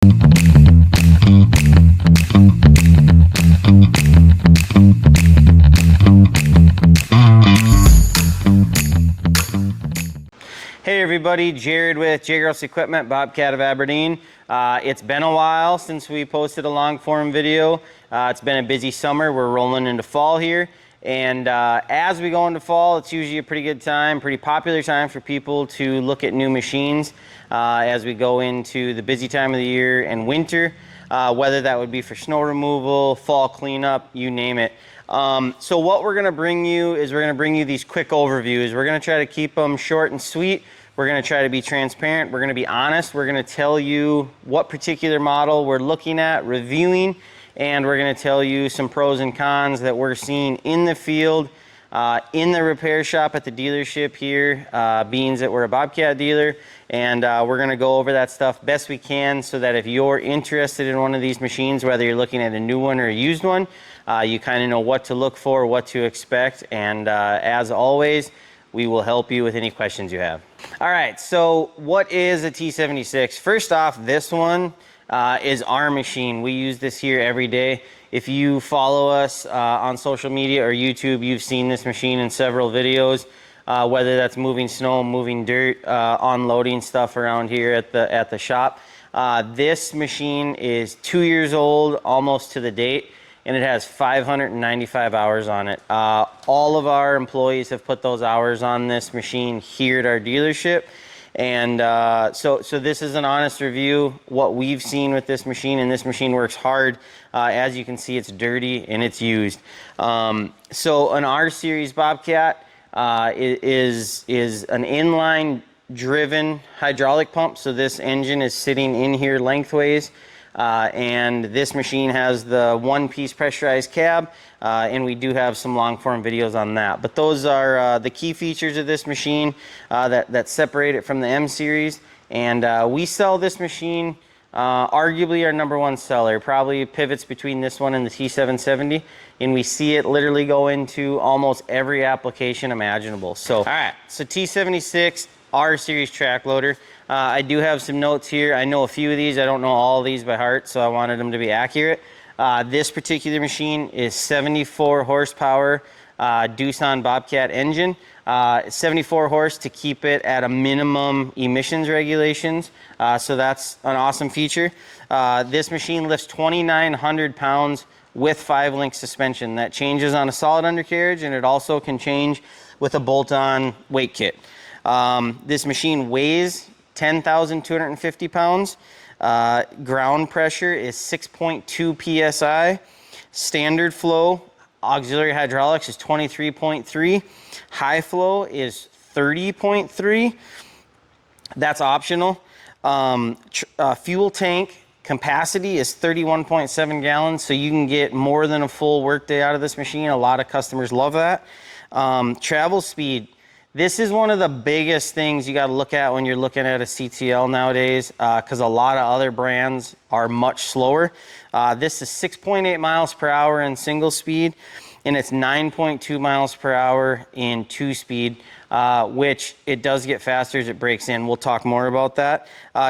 Hey everybody, Jared with J. Gross Equipment, Bobcat of Aberdeen. It's been a while since we posted a long form video. It's been a busy summer. We're rolling into fall here. And as we go into fall, it's usually a pretty good time, pretty popular time for people to look at new machines as we go into the busy time of the year and winter, whether that would be for snow removal, fall cleanup, you name it. So what we're gonna bring you is we're gonna bring you these quick overviews. We're gonna try to keep them short and sweet. We're gonna try to be transparent. We're gonna be honest. We're gonna tell you what particular model we're looking at, reviewing, and we're gonna tell you some pros and cons that we're seeing in the field, in the repair shop at the dealership here, being that we're a Bobcat dealer. And we're gonna go over that stuff best we can so that if you're interested in one of these machines, whether you're looking at a new one or a used one, you kind of know what to look for, what to expect. And as always, we will help you with any questions you have. All right, so what is a T76? First off, this one is our machine. We use this here every day. If you follow us on social media or YouTube, you've seen this machine in several videos, whether that's moving snow, moving dirt, unloading stuff around here at the shop. This machine is 2 years old, almost to the date, and it has 595 hours on it. All of our employees have put those hours on this machine here at our dealership. And so this is an honest review, what we've seen with this machine, and this machine works hard. As you can see, it's dirty and it's used. So an R series Bobcat is an inline driven hydraulic pump. So this engine is sitting in here lengthways. And this machine has the one-piece pressurized cab, and we do have some long-form videos on that. But those are the key features of this machine that separate it from the M series. And we sell this machine, arguably our #1 seller, probably pivots between this one and the T770, and we see it literally go into almost every application imaginable. So, all right, so T76 R series track loader. I do have some notes here. I know a few of these. I don't know all of these by heart, so I wanted them to be accurate. This particular machine is 74 horsepower Doosan Bobcat engine. 74 horse to keep it at a minimum emissions regulations. So that's an awesome feature. This machine lifts 2,900 pounds with 5-link suspension. That changes on a solid undercarriage, and it also can change with a bolt-on weight kit. This machine weighs 10,250 pounds. Ground pressure is 6.2 psi. Standard flow auxiliary hydraulics is 23.3. High flow is 30.3. That's optional. Fuel tank capacity is 31.7 gallons, so you can get more than a full workday out of this machine. A lot of customers love that. Travel speed. This is one of the biggest things you got to look at when you're looking at a CTL nowadays, because a lot of other brands are much slower. This is 6.8 miles per hour in single speed, and it's 9.2 miles per hour in 2-speed, which it does get faster as it breaks in. We'll talk more about that.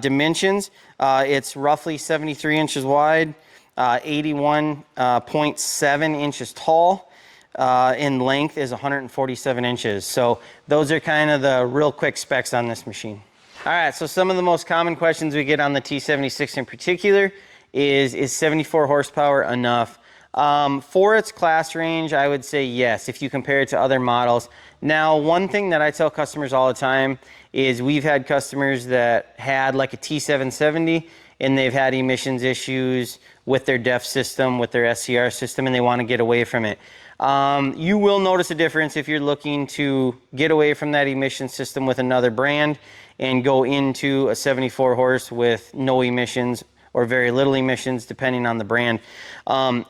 Dimensions, it's roughly 73 inches wide, 81.7 inches tall. In length is 147 inches. So those are kind of the real quick specs on this machine. All right, so some of the most common questions we get on the T76 in particular is 74 horsepower enough? For its class range, I would say yes, if you compare it to other models. Now, one thing that I tell customers all the time is we've had customers that had like a T770 and they've had emissions issues with their DEF system, with their SCR system, and they want to get away from it. You will notice a difference if you're looking to get away from that emission system with another brand and go into a 74 horse with no emissions or very little emissions depending on the brand.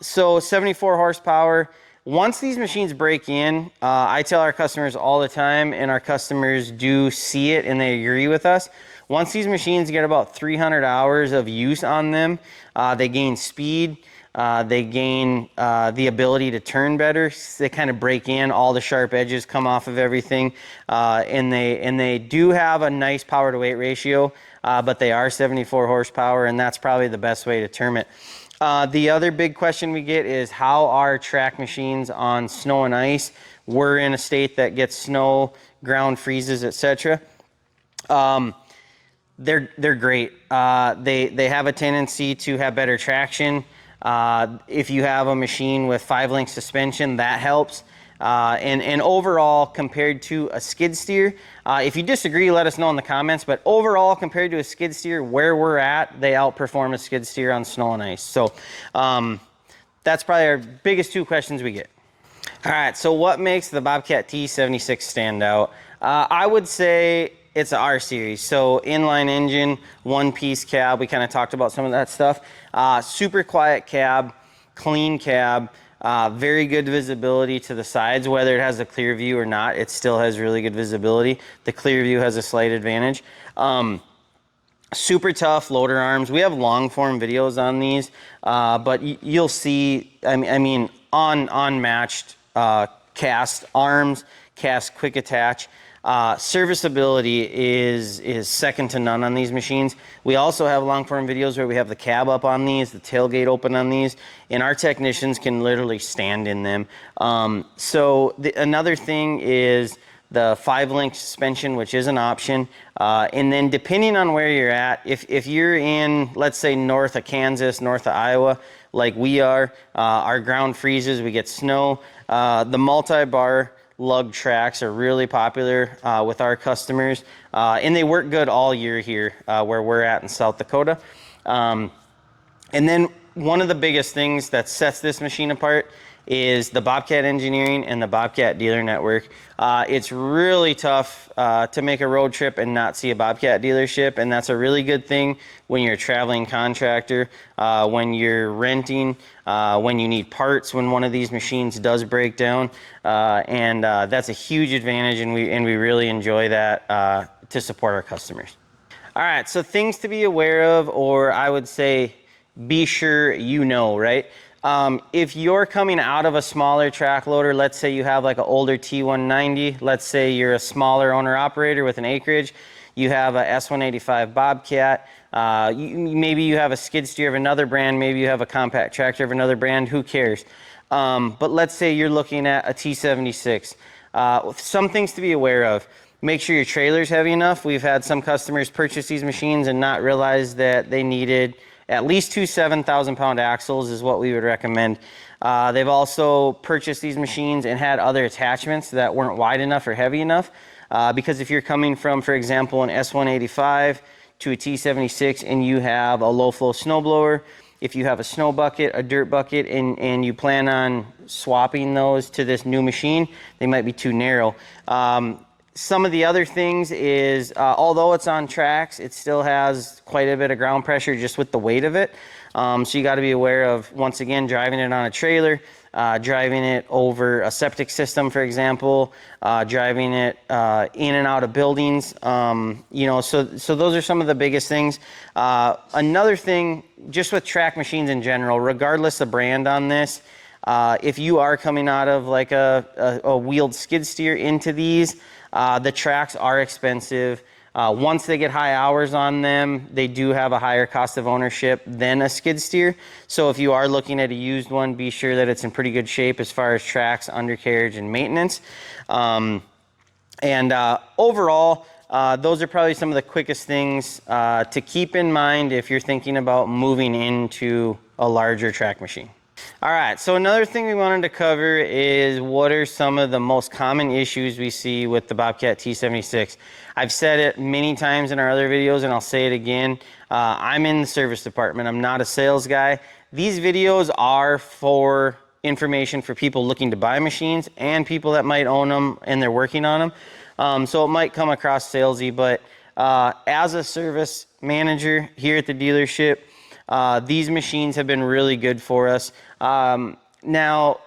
So 74 horsepower, once these machines break in, I tell our customers all the time, and our customers do see it and they agree with us. Once these machines get about 300 hours of use on them, they gain speed. They gain the ability to turn better. They kind of break in, all the sharp edges come off of everything, and they do have a nice power to weight ratio. but they are 74 horsepower, and that's probably the best way to term it. The other big question we get is, how are track machines on snow and ice? We're in a state that gets snow, ground freezes, etc. They're great. They have a tendency to have better traction. If you have a machine with 5-link suspension, that helps. And overall, compared to a skid steer, if you disagree, let us know in the comments. But overall, compared to a skid steer, where we're at, they outperform a skid steer on snow and ice. So that's probably our biggest 2 questions we get. All right, so what makes the Bobcat T76 stand out? I would say it's an R series. So inline engine, 1-piece cab. We kind of talked about some of that stuff. Super quiet cab, clean cab. Very good visibility to the sides. Whether it has a clear view or not, it still has really good visibility. The clear view has a slight advantage. Super tough loader arms. We have long form videos on these, but you'll see, I mean, unmatched cast arms, cast quick attach. Serviceability is second to none on these machines. We also have long form videos where we have the cab up on these, the tailgate open on these, and our technicians can literally stand in them. Another thing is the 5-link suspension, which is an option. And then depending on where you're at, if you're in, let's say, north of Kansas, north of Iowa, like we are, our ground freezes, we get snow. The multi-bar lug tracks are really popular with our customers, and they work good all year here where we're at in South Dakota. And then one of the biggest things that sets this machine apart is the Bobcat engineering and the Bobcat dealer network. It's really tough to make a road trip and not see a Bobcat dealership, and that's a really good thing when you're a traveling contractor, when you're renting, when you need parts, when one of these machines does break down, and that's a huge advantage, and we really enjoy that to support our customers. All right, so things to be aware of, or I would say be sure you know, right? If you're coming out of a smaller track loader, let's say you have like an older T190, let's say you're a smaller owner operator with an acreage, you have a S185 Bobcat, maybe you have a skid steer of another brand, maybe you have a compact tractor of another brand, who cares? But let's say you're looking at a T76. Some things to be aware of. Make sure your trailer's heavy enough. We've had some customers purchase these machines and not realize that they needed at least 2 7,000-pound axles is what we would recommend. They've also purchased these machines and had other attachments that weren't wide enough or heavy enough. Because if you're coming from, for example, an S185 to a T76 and you have a low-flow snowblower, if you have a snow bucket, a dirt bucket, and you plan on swapping those to this new machine, they might be too narrow. Some of the other things is, although it's on tracks, it still has quite a bit of ground pressure just with the weight of it. So you got to be aware of, once again, driving it on a trailer, driving it over a septic system, for example, driving it in and out of buildings. So those are some of the biggest things. Another thing, just with track machines in general, regardless of brand on this, if you are coming out of like a wheeled skid steer into these, the tracks are expensive. Once they get high hours on them, they do have a higher cost of ownership than a skid steer. So if you are looking at a used one, be sure that it's in pretty good shape as far as tracks, undercarriage, and maintenance. Overall, those are probably some of the quickest things to keep in mind if you're thinking about moving into a larger track machine. All right, so another thing we wanted to cover is what are some of the most common issues we see with the Bobcat T76. I've said it many times in our other videos, and I'll say it again. I'm in the service department. I'm not a sales guy. These videos are for information for people looking to buy machines and people that might own them and they're working on them. So it might come across salesy, but as a service manager here at the dealership, these machines have been really good for us. Now,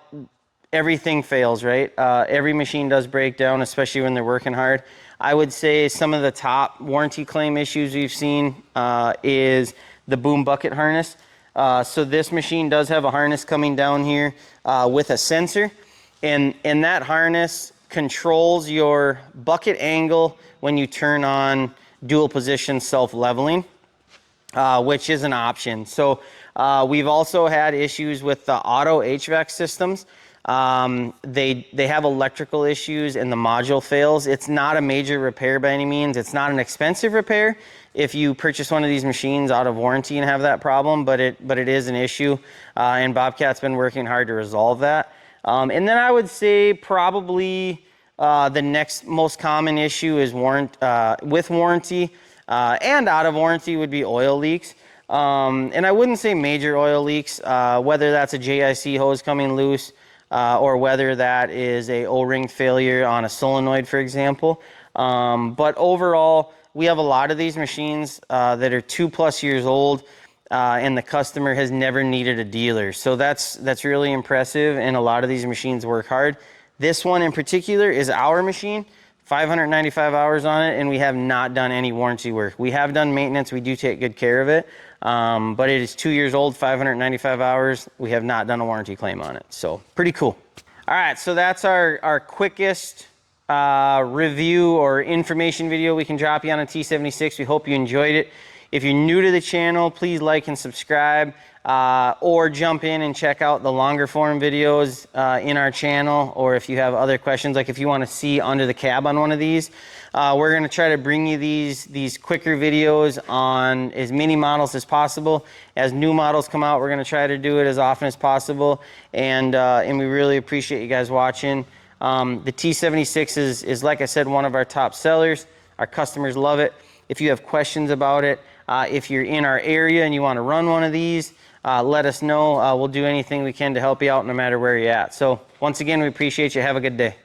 everything fails, right? Every machine does break down, especially when they're working hard. I would say some of the top warranty claim issues we've seen is the boom bucket harness. So this machine does have a harness coming down here with a sensor, and that harness controls your bucket angle when you turn on dual position self-leveling, which is an option. So we've also had issues with the auto HVAC systems. They have electrical issues and the module fails. It's not a major repair by any means. It's not an expensive repair if you purchase one of these machines out of warranty and have that problem, but it is an issue, and Bobcat's been working hard to resolve that. And then I would say probably the next most common issue is with warranty and out of warranty would be oil leaks. And I wouldn't say major oil leaks, whether that's a JIC hose coming loose, or whether that is a O-ring failure on a solenoid, for example. But overall, we have a lot of these machines that are 2+ years old, and the customer has never needed a dealer. So that's really impressive, and a lot of these machines work hard. This one in particular is our machine, 595 hours on it, and we have not done any warranty work. We have done maintenance, we do take good care of it, but it is 2 years old, 595 hours. We have not done a warranty claim on it, so pretty cool. All right, so that's our quickest review or information video we can drop you on a T76. We hope you enjoyed it. If you're new to the channel, please like and subscribe, or jump in and check out the longer form videos in our channel, or if you have other questions, like if you want to see under the cab on one of these, we're going to try to bring you these quicker videos on as many models as possible. As new models come out, we're going to try to do it as often as possible, and we really appreciate you guys watching. The T76 is, like I said, one of our top sellers. Our customers love it. If you have questions about it, if you're in our area and you want to run one of these, let us know. We'll do anything we can to help you out no matter where you're at. So once again, we appreciate you. Have a good day.